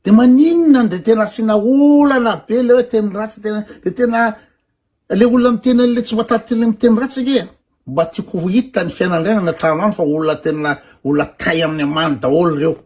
de maninona de tena asina olana be le hoe teny ratsy de tena le olona miteny an'le tsy voatatena miteny ratsy ge mba tiako ho hita ny fiainandraina na trano any fa olona tena olona tay amin'ny amany daholo reo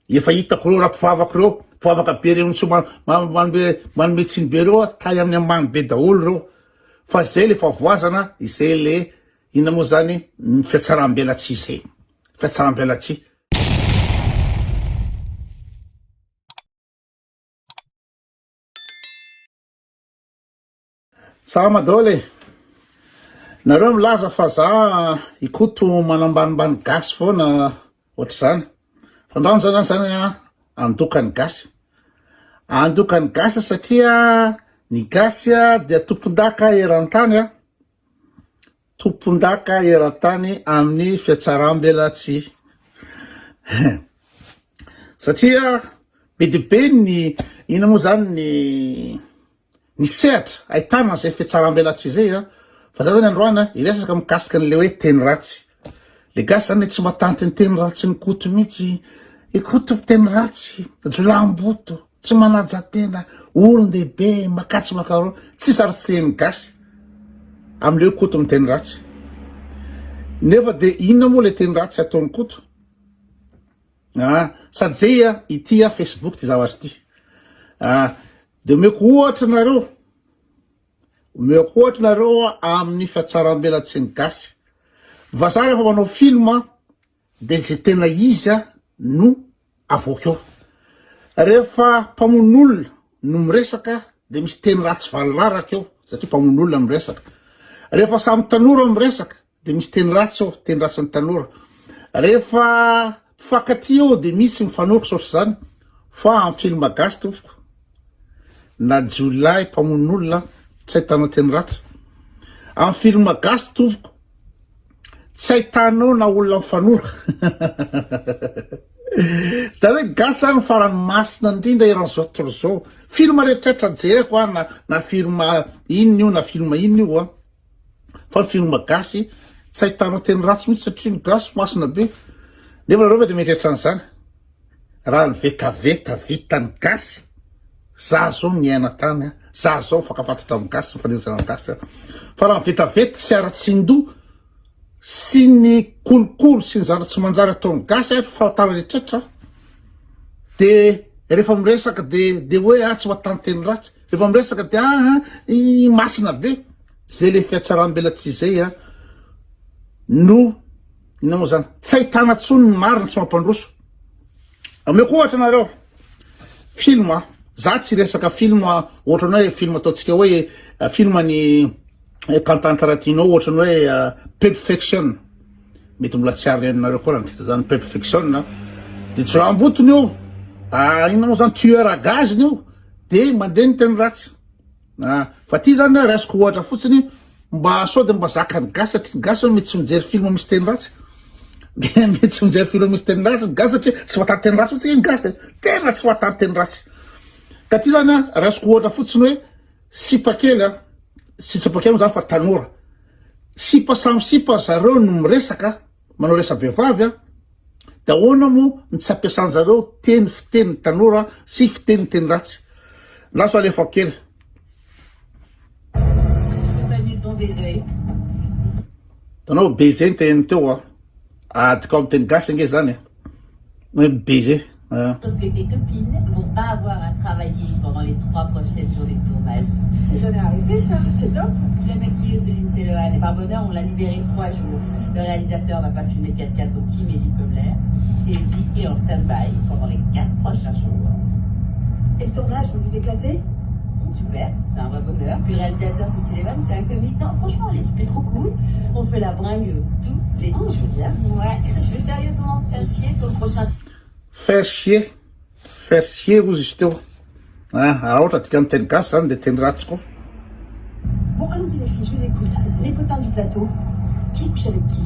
efa hitako reo raha-mpivavako reo mpivavaka be reo tsy manome tsiny be reo tay amin'ny amany be daholo reo fa zay le fa voazana izay le ina moa zany ny fiatsaram-belatsy zay fiatsaram-belatsy sama daholo nareo milaza fa za ikoto manambanimbany gasy foana ohatra zany fandraony zany andokany gasy satria ny gasy dia tompon-daka eran-tany tompon-daka eran-tany amin'ny fiatsaram-belatsy satria be dia be ny ina moa zany ny sehatra ahitana zay fiatsaram-belatsy zay fa za zany androana iresaka mikasika an'le hoe teny ratsy le gasy zany tsy matanty ny teny ratsy ny koto mihitsy ikoto teny ratsy jolamboto tsy manaja tena olon-dehibe makatsy makaro tsy saritseny gasy am'le koto amin'ny teny ratsy nefa de inona moa le teny ratsy ataony koto sady zay ity Facebook ty zavatra ty de omeko ohatra nareo amin'ny fiatsaram-belatsy ny gasy vaza rehefa manao film de zay tena izy no avoaka eo rehefa mpamon'olona no miresaka de misy teny ratsy valalaraka eo satria mpamon'olona miresaka rehefa samy tanora miresaka de misy teny ratsy eo teny ratsy ny tanora rehefa mpifankaty eo de misy mifanohitra sotry zany fa amin'ny film gasy tompoko na jiolahy mpamon'olona tsy ahitanao teny ratsy amin'ny film gasy tompoko tsy ahitanao na olona mifanora zany hoe gasy zany farany masina indrindra eran'izao tontolo zao film rehetrarehetra jereko na film inona io na film inona io fa ny film gasy tsy ahitanao teny ratsy mihitsy satria ny gasy masina be nefa nareo de mietrehitra an'izany raha ny vetaveta vitany gasy za zao miaina tany za zao fakafantatra amin'ny gasy mifanerezana amin'ny gasy fa raha ny vetaveta sy ara-tsindoa sy ny kolokolo sy ny zaratsy manjary ataon'ny gasy fahatara rehetrarehetra de rehefa miresaka de hoe tsy mahatany teny ratsy rehefa miresaka de masina be zay le fiatsaram-belatsy zay no ina moa zany tsy ahitana tsony ny marina tsy mampandroso ameko ohatra nareo film za tsy resaka film ohatra ny hoe film ataontsika hoe film ny Quentin Tarantino ohatra ny hoe Perfection mety mbola tsy ary renareo koa raha nytita zany Perfection de jolambotony io ina moa zany tueur à gage io de mandeha ny teny ratsy fa ty zany resiko ohatra fotsiny mba sao de mba zakany gasy satria ny gasy mety tsy mijery film misy teny ratsy mety tsy mijery film misy teny ratsy gasy satria tsy mahatary teny ratsy fotsiny ny gasy tena tsy mahatary teny ratsy ka ty zany resiko ohatra fotsiny hoe sipakely sitrapakely zany fa tanora sipa samy sipa zareo no miresaka manao resa-behivavy da ahoana moa ny tsy ampiasan zareo teny fiteny tanora sy fiteny teny ratsy laso alefa kely tanao baiser ny teny teo adika amin'ny teny gasy nge zany hoe baiser Sauf que tes copines vont pas avoir à travailler pendant les 3 prochaines journées de tournage. C'est jamais arrivé ça, c'est top. La maquilleuse de Lindsay Lohan et par bonheur, on l'a libérée 3 jours. Le réalisateur n'a pas filmé de cascade, donc Kim est libre comme l'air. Et Vicky est en stand-by pendant les 4 prochains jours. Et le tournage, vous vous éclatez? Super, c'est un vrai bonheur. Puis le réalisateur Cécile Evans, c'est un comique. Non, franchement, l'équipe est trop cool. On fait la bringue tous les jours. C'est bien. Ouais, je vais sérieusement faire chier sur le prochain. Faire chier ozy izy teo raha ohatra tika miteny gasy zany de teny ratsy koa. Bon, allons-y les filles, je vous écoute. Les potins du plateau, qui couche avec qui?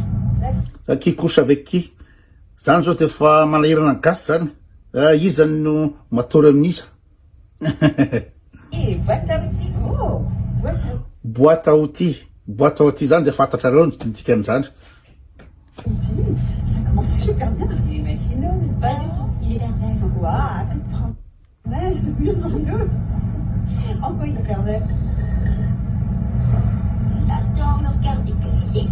Qui couche avec qui zany zao defa manahirana gasy zany izy zany no matory amin'iza. Et boîte à outils. Oh, boîte à outils zany de fantatrareo ny dikan'izany. Ça commence super bien. Il est machineux, n'est-ce pas? Il est merveilleux. Waouh, mieux en mieux. En quoi il perdait? Là-dedans, me regardez que c'est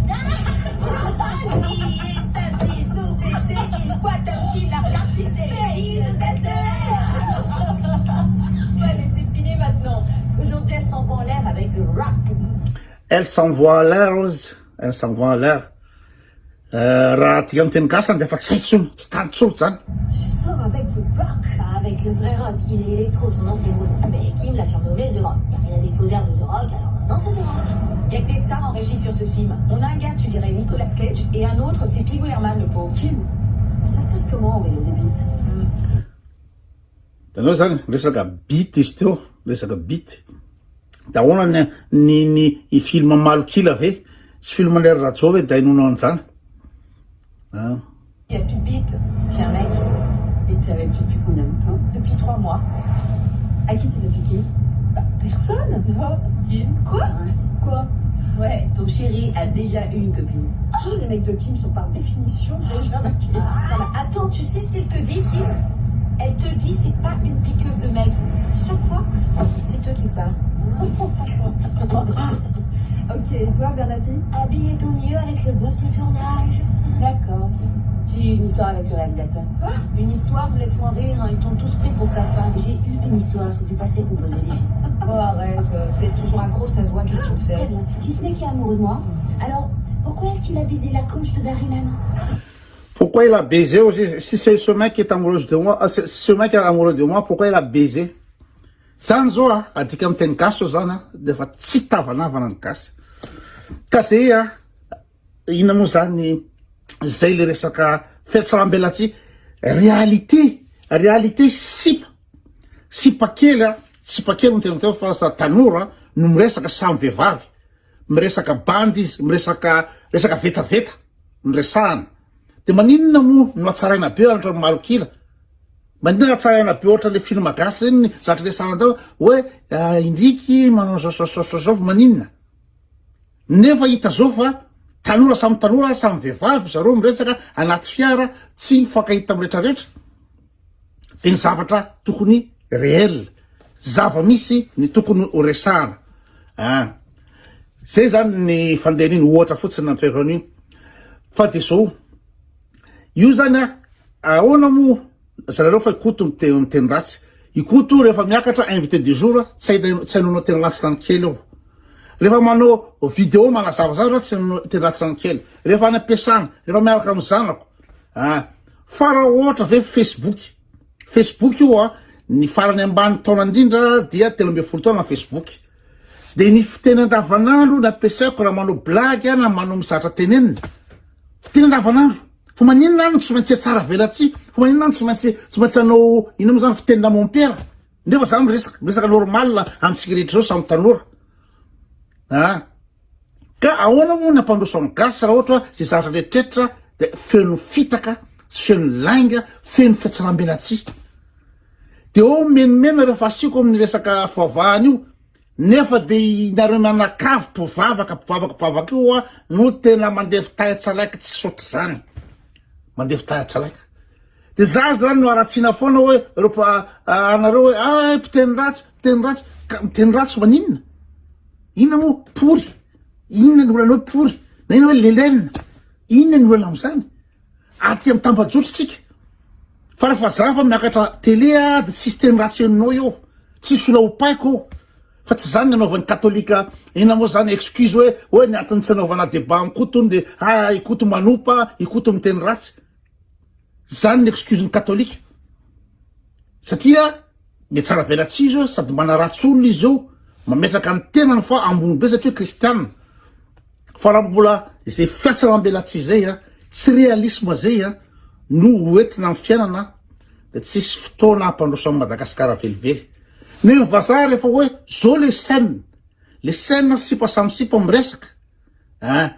Ouais, mais c'est fini maintenant. Aujourd'hui, elle s'envoie en l'air avec The Rock. Elle s'envoie en l'air, Rose. Elle s'envoie en l'air. Raha ty amin'ny teny gasy dia efa tsy haintsony, tsy tantsory zany. Tu sors avec The Rock. Avec le vrai Rock, il est électro, son nom c'est Moon. Mais Kim l'a surnommé The Rock, car il a des faux airs de The Rock, alors maintenant c'est The Rock. Il y a que des stars en régie sur ce film. On a un gars, tu dirais Nicolas Cage, et un autre, c'est Pee Wee Herman, le pauvre Kim. Ça se passe comment, Aurélio Débite? Tanao zany resaka bit izy teo, resaka bit. Da ahoana ny film malokila ve? Tsy film l'air radio ve da inonao an'izany. Il n'y a plus de bite. Tiens, mec, et t'es avec lui depuis combien de temps? Depuis 3 mois. À qui tu l'as piqué? Personne. Oh, Kim. Quoi? Quoi? Ouais, ton chéri a déjà eu une copine. Oh, les mecs de Kim sont par définition déjà maquillés. Non, mais attends, tu sais ce qu'elle te dit, Kim? Elle te dit c'est pas une piqueuse de mec. Chaque fois, c'est toi qui se barre. Ok, et toi, Bernati? Habillée au mieux avec le boss du tournage. D'accord. J'ai eu une histoire avec le réalisateur. Quoi? Une histoire, laisse-moi rire, hein, ils t'ont tous pris pour sa femme. J'ai eu une histoire, c'est du passé qu'on posait les filles. Oh, arrête, vous êtes toujours accro, ça se voit, qu'est-ce que tu me fais? Très bien. Si ce mec est amoureux de moi, alors pourquoi est-ce qu'il a baisé la coach de Berryman? Pourquoi il a baisé aussi? Si c'est ce mec qui est amoureux de moi, ce mec est amoureux de moi, pourquoi il a baisé? Zany zao adika amin'ny teny gasy zao zany de fa tsy tavanavana ny gasy. Ka zay ina moa zany zay le resaka fiatsarambelatsy réalité sipa kely no tena teo fa sa tanora no miresaka samy vehivavy, miresaka bandy izy, miresaka vetaveta miresahana. De maninona moa no atsaraina be ohatra malokila? Maninona atsaraina be ohatra le film gasy reny zatra resahana tao hoe Indriky manao zao maninona? Nefa hita zao fa tanora samy vehivavy zareo miresaka anaty fiara tsy mifankahita miretraretra. De ny zavatra tokony réel, zava-misy ny tokony ho resahana. Zay zany ny fandehaniny ohatra fotsiny nampiarahany fa de zao io zany ahoana moa zareo fa ikoto miteny ratsy. Ikoto rehefa miakatra invité du jour tsy hainao tena latsirany kely eo. Rehefa manao vidéo manazavazava tsy hainao tena latsirany kely. Rehefa any ampiasana, rehefa miaraka amin'ny zanako. Fa raha ohatra ve Facebook io ny farany ambany taona indrindra dia 13 taona na Facebook. De ny fiteny andavanandro nampiasaiko raha manao blague na manao mizatra tenenina. Tena andavanandro. Fa maninona no tsy maintsy tsara velatsy, fa maninona no tsy maintsy anao ino moa zany fitenina mompera. Nefa zany resaka normal amitsika rehetra zao samy tanora. Ka ahoana moa nampandroso amin'ny gasy raha ohatra zay zavatra rehetraretra de feno fitaka, feno lainga, feno fiatsarambelatsy. De menimena rehefa asiko amin'ny resaka fivavahana io, nefa de nareo manakavy mpivavaka io no tena mandeha fitahatsalaiky tsy sotry zany. Mandeha fitahatsalaiky. De za zany no aratsina foana hoe anareo hoe mpiteny ratsy maninona? Inona moa pory? Inona ny olana hoe pory? Na inona hoe lelaina? Inona ny olana am'izany? Aty amin'ny tambajotry tsika. Fa rehefa zafa miakatra télé de tsisy teny ratsy enonao eo. Tsisy ola opaiko eo. Fa tsy zany nanaovan'ny katolika, ina moa zany excuse hoe niatiny tsy anaovana débat mikotony de ikoto manopa, ikoto miteny ratsy. Zany ny excuse ny katolika. Satria le tsara velatsy izy sady manaratsolo izy eo, mametraka ny tenany fa ambony be satria kristianina. Fa raha mbola zay fiatsarambelatsy zay tsy réalisme zay no entina amin'ny fiainana de tsisy fotoana hampandroso amin'ny Madagasikara velively. Ny vazaha rehefa hoe zao le scène sipa samy sipa miresaka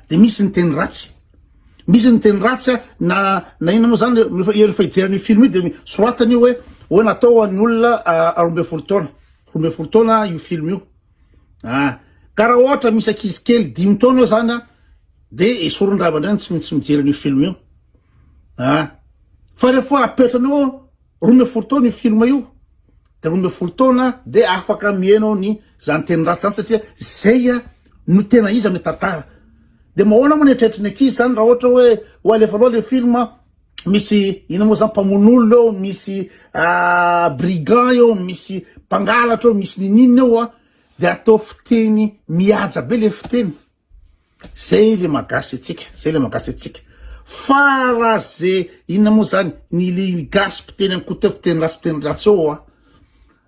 de misy ny teny ratsy. Misy ny teny ratsy na ina moa zany rehefa ijeran'io film io de soratany io hoe natao an'ny olona 12 taona io film io. Ka raha ohatra misy ankizy kely 5 taona eo zany de esorony ray aman-dreny tsy maintsy mijeran'io film io. Fa rehefa apetranao 12 taona io film io de 12 taona de afaka mihainao ny zany teny ratsy zany satria zay no tena izy amin'ny tantara. De mahoana moa ny eritreritry ny ankizy zany raha ohatra hoe ho alefanao le film misy ina moa zany mpamon'olona eo, misy brigand eo, misy mpangalatra eo, misy ninina eo de atao fiteny mihaja be le fiteny. Zay le magasy atsika. Fa raha ze inona moa zany ny gasy mpiteny amin'ny kote mpiteny ratsy eo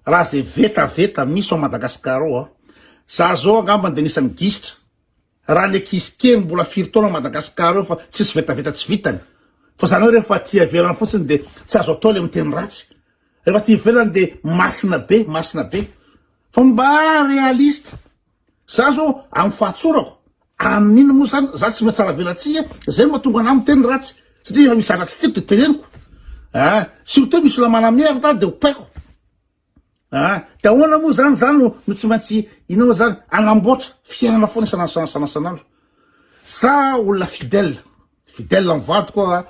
raha ze veta misy ao Madagasikara ao za zao angamba de nisany gisitra raha le ankizy kely mbola 4 taona Madagasikara eo fa tsisy vetaveta tsy vitany. Fa zany hoe rehefa tia velana fotsiny de tsy azo atao le miteny ratsy. Rehefa tia velana de masina be. Fa mba realiste. Za zao amin'ny fahatsorako amin'ino moa zany za tsy mahatsara velatsy zay mahatonga anahy miteny ratsy satria misy ratsy tiako de teneniko. Surtout misy olona manamera tany de opaiko. De ahoana moa zany no tsy maintsy inao zany anamboatra fiainana foana sanandro. Za olona fidèle amin'ny vadiko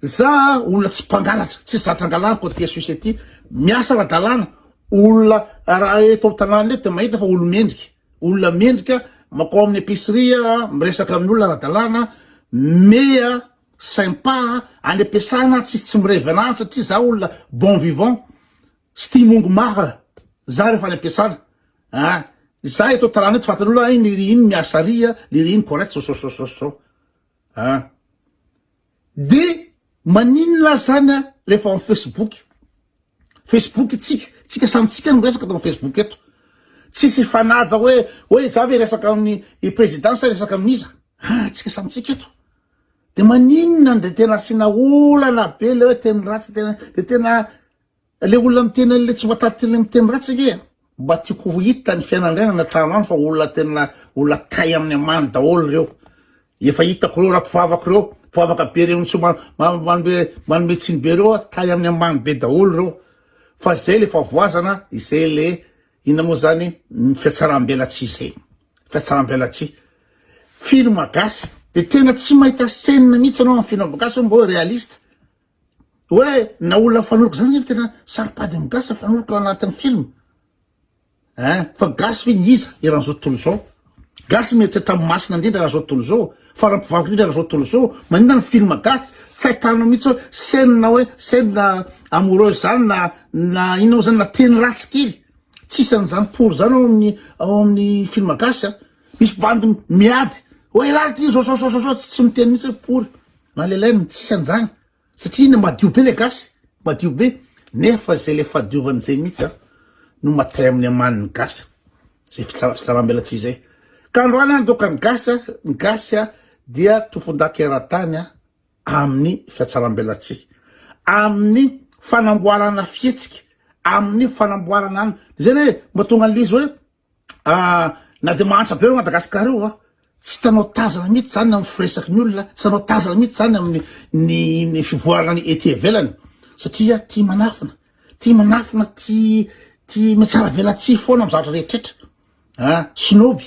za olona tsy mpangalatra, tsy zatra angalanako tia Suisse ety, miasa ara-dalàna, olona raha eto tanàna eto de mahita fa olona mendrika makao amin'ny épicerie miresaka amin'ny olona ara-dalàna, mea sympa any ampiasana tsy mirevy anazy satria za olona bon vivant, sy tia mongo mara za rehefa any ampiasana. Za eto tanàna eto fatan'olona iny miasa ria, iny correct so. De maninona zany rehefa amin'ny Facebook tsika samitsika no resaka tao Facebook eto. Tsisy fanaja hoe za ve resaka amin'ny président sa resaka amin'iza. Tsika samitsika eto. De maninona de tena asina olana be le hoe teny ratsy de tena le olona miteny le tsy voatady le miteny ratsy ge. Mba tiako ho hita ny fiainan'ireny na trano any fa olona tena olona tay amin'ny amany daholo reo. Efa hitako reo rampivavako reo, mpivavaka be reo tsy manome tsiny be reo tay amin'ny amany be daholo reo. Fa zay le favoazana, izay le inona moa zany fiatsaram-belatsy zay. Fiatsaram-belatsy. Film gasy de tena tsy mahita scène mihitsy anao amin'ny film gasy mba hoe realiste. Hoe na olona fanoriko zany zany tena saripady amin'ny gasy fanoriko anatin'ny film. Fa gasy fe iza eran'izao tontolo zao. Gasy mieritreritra amin'ny masina indrindra raha zao tontolo zao. Farampivavaka indrindra raha zao tontolo zao. Maninona ny film gasy tsy ahitanao mihitsy hoe scène amoureuse zany na inona zany na teny ratsy kely. Tsisy an'izany pour zany ao amin'ny film gasy. Misy bandy miady hoe lality zao tsy miteny mihitsy pour. Malelainy tsisy an'izany. Satria iny madio be le gasy, madio be. Nefa zay le fadiovan'izay mihitsy no matay amin'ny aman'ny gasy. Zay fitsaram-belatsy zay. Ka androany doka ny gasy dia tompon-daka eran-tany amin'ny fiatsaram-belatsy, amin'ny fanamboarana fihetsika, amin'ny fanamboarana any. Zany hoe mba tonga an'izy hoe na de mahantra be reo Madagasikara io tsy tanao tazana mihitsy zany amin'ny firesaky ny olona, tsy tanao tazana mihitsy zany amin'ny fivoarana ny ety ivelany satria tia manafina, tia mitsara velatsy foana amin'ny zavatra rehetrrehetra. Sinoby,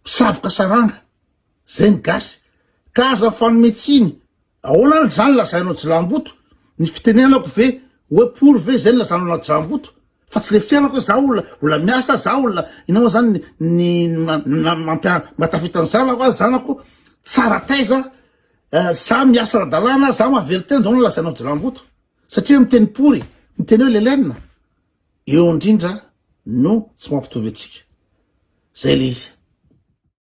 savoka saranga, zay ny gasy. Ka aza fanometsiny, ahoana zany lazainao jilamboto, ny fitenenako ve hoe pour ve zay lazanao jilamboto. Fa tsy le fiainako za olona miasa, za olona inao zany matafitany zanako zanako tsara taiza, za miasa ara-dalàna, za mavely teny zao lazainao jilamboto. Satria miteny pory, miteny hoe lelaina. Eo indrindra no tsy mampitovy antsika. Zay le izy.